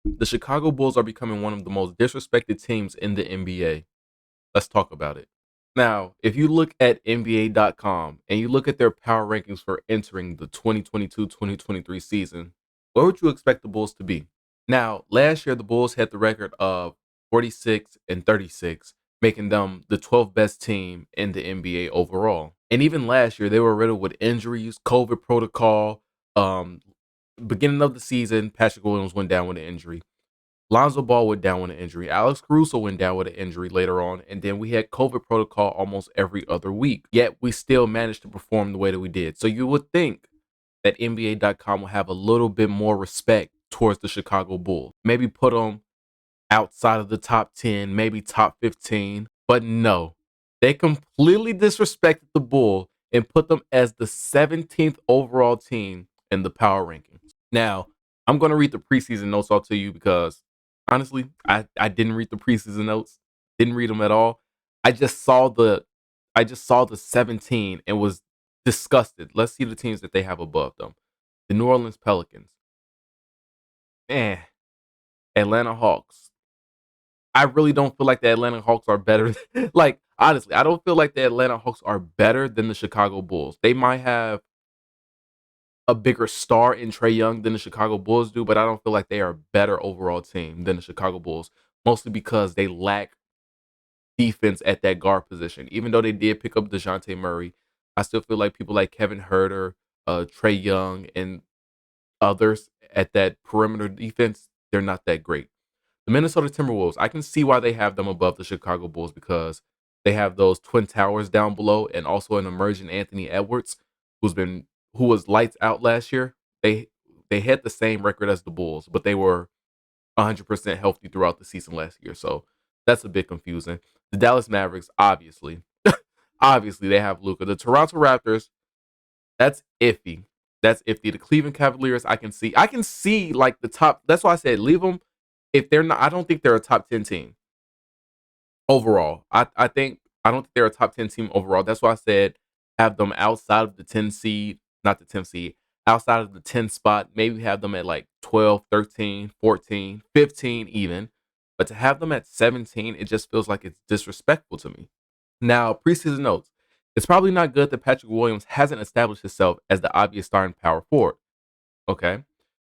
The Chicago Bulls are becoming one of the most disrespected teams in the NBA. Let's talk about it. Now, if you look at NBA.com and you look at their power rankings for entering the 2022-2023 season, where would you expect the Bulls to be? Now, last year the Bulls had the record of 46 and 36, making them the 12th best team in the NBA overall. And even last year they were riddled with injuries, COVID protocol. Um, Beginning of the season, Patrick Williams went down with an injury. Lonzo Ball went down with an injury. Alex Caruso went down with an injury later on. And then we had COVID protocol almost every other week. Yet we still managed to perform the way that we did. So you would think that NBA.com will have a little bit more respect towards the Chicago Bulls. Maybe put them outside of the top 10, maybe top 15. But no, they completely disrespected the Bulls and put them as the 17th overall team in the power rankings. Now, I'm going to read the preseason notes out to you because honestly, I didn't read the preseason notes. Didn't read them at all. I just saw the 17 and was disgusted. Let's see the teams that they have above them. The New Orleans Pelicans. Eh. Atlanta Hawks. I really don't feel like the Atlanta Hawks are better. Like, honestly, I don't feel like the Atlanta Hawks are better than the Chicago Bulls. They might have a bigger star in Trae Young than the Chicago Bulls do, but I don't feel like they are a better overall team than the Chicago Bulls, mostly because they lack defense at that guard position. Even though they did pick up DeJounte Murray, I still feel like people like Kevin Huerter, Trae Young, and others at that perimeter defense, they're not that great. The Minnesota Timberwolves, I can see why they have them above the Chicago Bulls because they have those twin towers down below and also an emerging Anthony Edwards who was lights out last year. They had the same record as the Bulls, but they were 100% healthy throughout the season last year. So that's a bit confusing. The Dallas Mavericks, obviously they have Luka. The Toronto Raptors, that's iffy. That's iffy. The Cleveland Cavaliers, I can see like the top. That's why I said leave them if they're not. I don't think they're a top 10 team overall. I don't think they're a top 10 team overall. That's why I said have them outside of the 10 seed, not the 10 seed, outside of the 10 spot. Maybe have them at like 12, 13, 14, 15 even. But to have them at 17, it just feels like it's disrespectful to me. Now, preseason notes. It's probably not good that Patrick Williams hasn't established himself as the obvious starting power forward. Okay.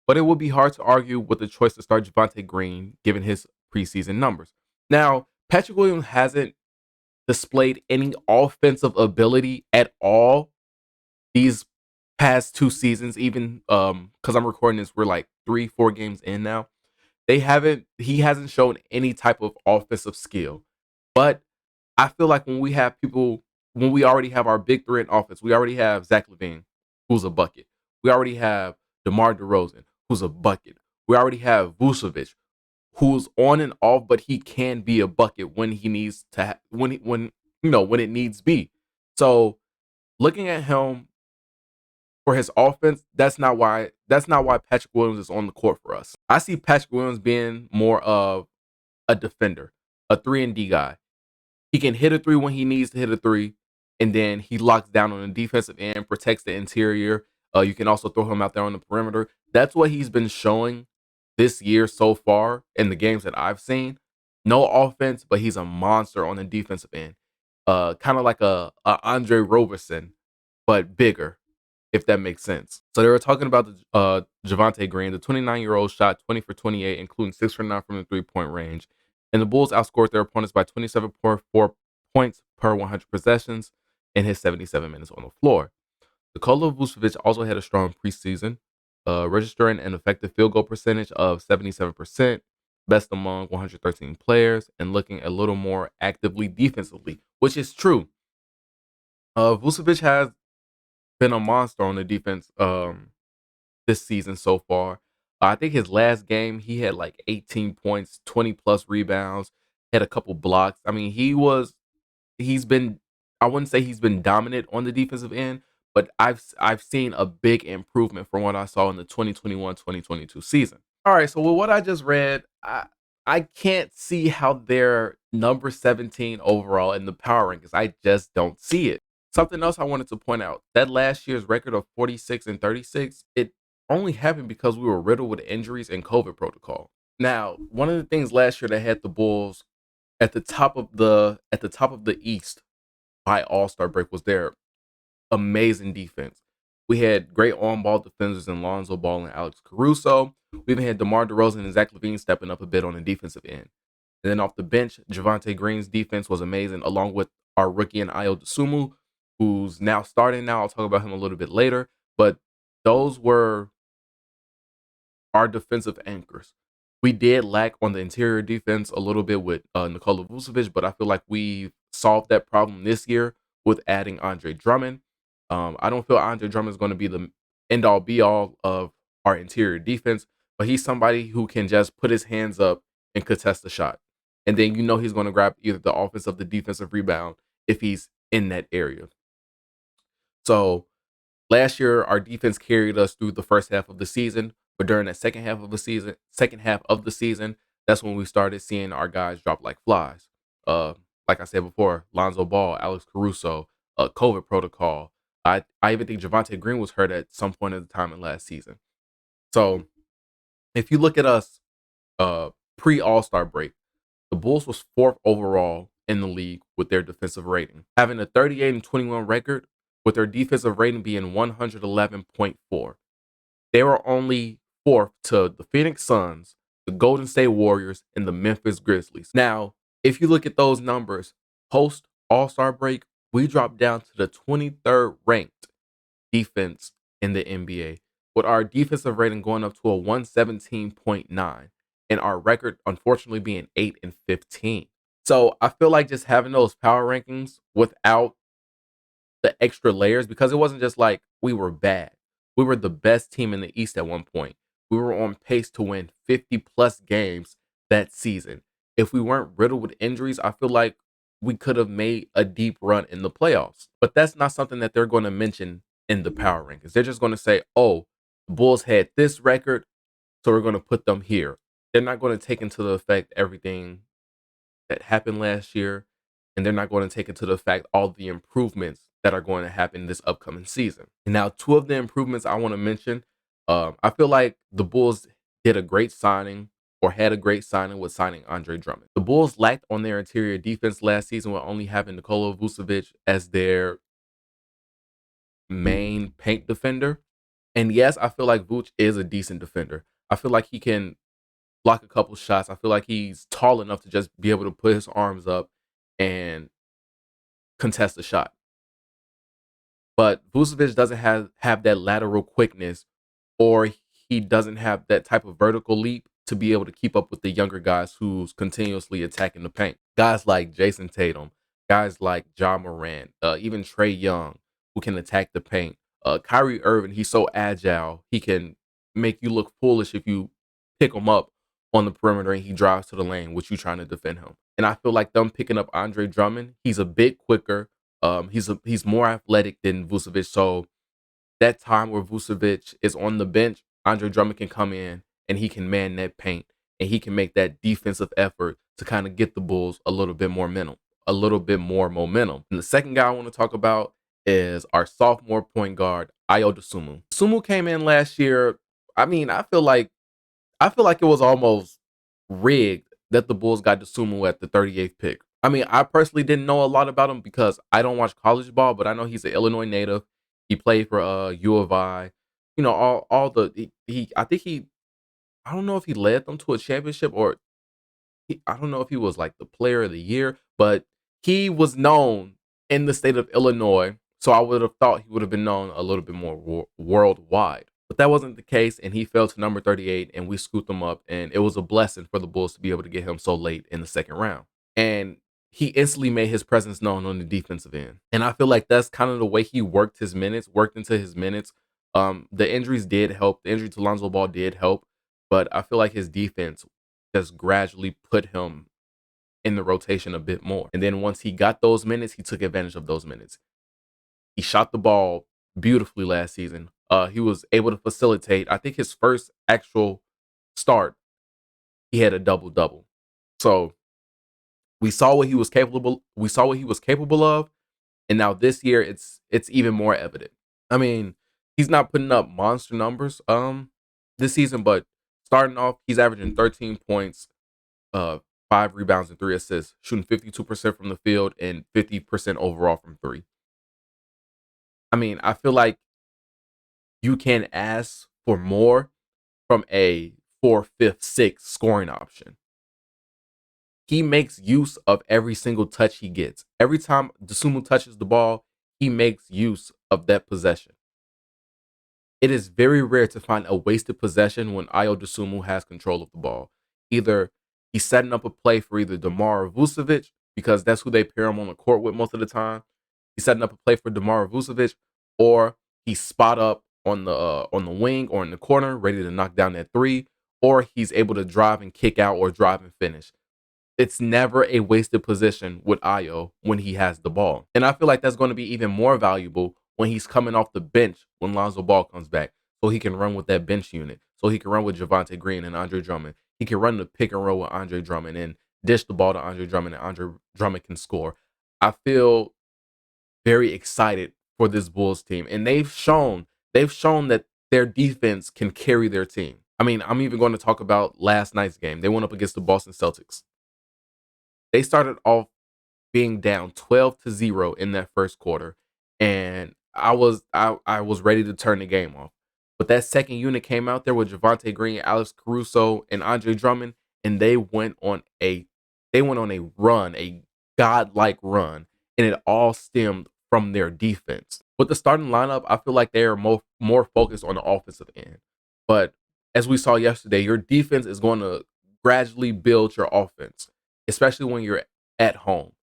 But it would be hard to argue with the choice to start Javonte Green given his preseason numbers. Now, Patrick Williams hasn't displayed any offensive ability at all these past 2 seasons, even because I'm recording this, we're like 3-4 games in now. He hasn't shown any type of offensive skill. But I feel like when we already have our big three in offense, we already have Zach LaVine, who's a bucket. We already have DeMar DeRozan, who's a bucket. We already have Vucevic, who's on and off, but he can be a bucket when he needs to, when it needs be. So looking at him for his offense, that's not why Patrick Williams is on the court for us. I see Patrick Williams being more of a defender, a 3 and D guy. He can hit a three when he needs to hit a three, and then he locks down on the defensive end, protects the interior. You can also throw him out there on the perimeter. That's what he's been showing this year so far in the games that I've seen. No offense, but he's a monster on the defensive end. Kind of like a Andre Roberson, but bigger, if that makes sense. So they were talking about the Javonte Green. The 29-year-old shot 20 for 28, including 6 for 9 from the three-point range. And the Bulls outscored their opponents by 27.4 points per 100 possessions in his 77 minutes on the floor. Nikola Vucevic also had a strong preseason, registering an effective field goal percentage of 77%, best among 113 players, and looking a little more actively defensively, which is true. Vucevic has been a monster on the defense this season so far. I think his last game, he had like 18 points, 20 plus rebounds, had a couple blocks. I mean, he's been, I wouldn't say he's been dominant on the defensive end, but I've seen a big improvement from what I saw in the 2021-2022 season. All right, so with what I just read, I can't see how they're number 17 overall in the power rankings. I just don't see it. Something else I wanted to point out, that last year's record of 46 and 36, it only happened because we were riddled with injuries and COVID protocol. Now, one of the things last year that had the Bulls at the top of the East by All-Star break was their amazing defense. We had great on-ball defenders in Lonzo Ball and Alex Caruso. We even had DeMar DeRozan and Zach LaVine stepping up a bit on the defensive end. And then off the bench, Javonte Green's defense was amazing, along with our rookie and Ayo Dosunmu, who's now starting now. I'll talk about him a little bit later. But those were our defensive anchors. We did lack on the interior defense a little bit with Nikola Vucevic, but I feel like we solved that problem this year with adding Andre Drummond. I don't feel Andre Drummond is going to be the end all be all of our interior defense, but he's somebody who can just put his hands up and contest the shot. And then you know he's going to grab either the offensive or the defensive rebound if he's in that area. So last year, our defense carried us through the first half of the season, but during that second half of the season, that's when we started seeing our guys drop like flies. Uh, like I said before, Lonzo Ball, Alex Caruso, COVID protocol. I even think Javonte Green was hurt at some point at the time in last season. So if you look at us pre All Star break, the Bulls was fourth overall in the league with their defensive rating, having a 38-21 record, with their defensive rating being 111.4. They were only fourth to the Phoenix Suns, the Golden State Warriors, and the Memphis Grizzlies. Now, if you look at those numbers, post All-Star break, we dropped down to the 23rd ranked defense in the NBA, with our defensive rating going up to a 117.9, and our record unfortunately being 8-15. So I feel like just having those power rankings without the extra layers, because it wasn't just like we were bad. We were the best team in the East at one point. We were on pace to win 50 plus games that season. If we weren't riddled with injuries, I feel like we could have made a deep run in the playoffs. But that's not something that they're going to mention in the power rankings. They're just going to say, oh, the Bulls had this record, so we're going to put them here. They're not going to take into the effect everything that happened last year, and they're not going to take into the fact all the improvements that are going to happen this upcoming season. And now, two of the improvements I want to mention, I feel like the Bulls did a great signing or had a great signing with signing Andre Drummond. The Bulls lacked on their interior defense last season with only having Nikola Vucevic as their main paint defender. And yes, I feel like Vooch is a decent defender. I feel like he can block a couple shots. I feel like he's tall enough to just be able to put his arms up and contest the shot. But Vucevic doesn't have that lateral quickness, or he doesn't have that type of vertical leap to be able to keep up with the younger guys who's continuously attacking the paint. Guys like Jason Tatum, guys like John Morant, even Trey Young, who can attack the paint. Kyrie Irving, he's so agile, he can make you look foolish if you pick him up on the perimeter and he drives to the lane, which you trying to defend him. And I feel like them picking up Andre Drummond, he's a bit quicker. He's more athletic than Vucevic. So that time where Vucevic is on the bench, Andre Drummond can come in and he can man that paint and he can make that defensive effort to kind of get the Bulls a little bit more momentum. And the second guy I want to talk about is our sophomore point guard, Ayo Dosunmu. Dosunmu came in last year. I mean, I feel like it was almost rigged that the Bulls got Dosunmu at the 38th pick. I mean, I personally didn't know a lot about him because I don't watch college ball, but I know he's an Illinois native. He played for U of I. You know, all the he I think he I don't know if he led them to a championship, or I don't know if he was like the player of the year, but he was known in the state of Illinois. So I would have thought he would have been known a little bit more worldwide. But that wasn't the case, and he fell to number 38, and we scooped him up, and it was a blessing for the Bulls to be able to get him so late in the second round. And he instantly made his presence known on the defensive end. And I feel like that's kind of the way he worked into his minutes. The injuries did help. The injury to Lonzo Ball did help, but I feel like his defense just gradually put him in the rotation a bit more. And then once he got those minutes, he took advantage of those minutes. He shot the ball beautifully last season. He was able to facilitate. I think his first actual start, he had a double-double. So we saw what he was capable. We saw what he was capable of, and now this year it's even more evident. I mean, he's not putting up monster numbers this season, but Starting off, he's averaging 13 points, uh, 5 rebounds, and 3 assists, shooting 52% from the field and 50% overall from three. I mean, I feel like you can ask for more from a fourth, fifth, sixth scoring option. He makes use of every single touch he gets. Every time Dosunmu touches the ball, he makes use of that possession. It is very rare to find a wasted possession when Ayo Dosunmu has control of the ball. Either he's setting up a play for either DeMar or Vucevic, because that's who they pair him on the court with most of the time. He's setting up a play for DeMar or Vucevic, or he's spot up on the wing or in the corner, ready to knock down that three, or he's able to drive and kick out or drive and finish. It's never a wasted position with Ayo when he has the ball. And I feel like that's going to be even more valuable when he's coming off the bench when Lonzo Ball comes back. So he can run with that bench unit. So he can run with Javonte Green and Andre Drummond. He can run the pick and roll with Andre Drummond and dish the ball to Andre Drummond, and Andre Drummond can score. I feel very excited for this Bulls team. And they've shown that their defense can carry their team. I mean, I'm even going to talk about last night's game. They went up against the Boston Celtics. They started off being down 12-0 in that first quarter, and I was ready to turn the game off. But that second unit came out there with Javonte Green, Alex Caruso, and Andre Drummond, and they went on a run, a godlike run, and it all stemmed from their defense. With the starting lineup, I feel like they are more focused on the offensive end. But as we saw yesterday, your defense is going to gradually build your offense, especially when you're at home.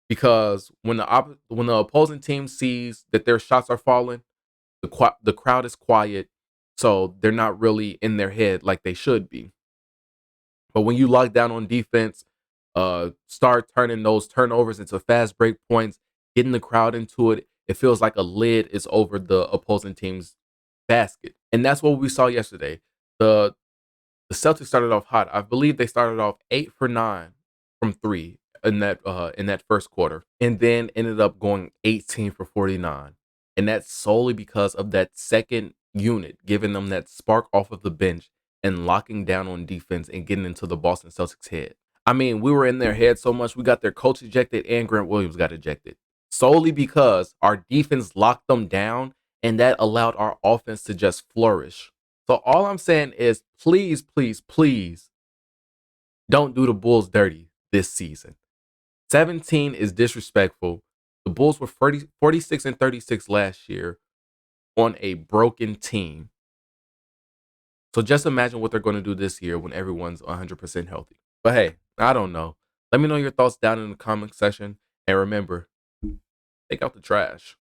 Because when the opposing team sees that their shots are falling, the crowd is quiet, so they're not really in their head like they should be. But when you lock down on defense, start turning those turnovers into fast break points, getting the crowd into it, it feels like a lid is over the opposing team's basket. And that's what we saw yesterday. The the Celtics started off hot. I believe they started off 8 for 9 from three in that first quarter, and then ended up going 18 for 49. And that's solely because of that second unit giving them that spark off of the bench and locking down on defense and getting into the Boston Celtics head. I mean, we were in their head so much we got their coach ejected and Grant Williams got ejected solely because our defense locked them down, and that allowed our offense to just flourish. So all I'm saying is please, please, please don't do the Bulls dirty this season. 17 is disrespectful. The Bulls were 46-36 last year on a broken team. So just imagine what they're going to do this year when everyone's 100% healthy. But hey, I don't know. Let me know your thoughts down in the comment section. And remember, take out the trash.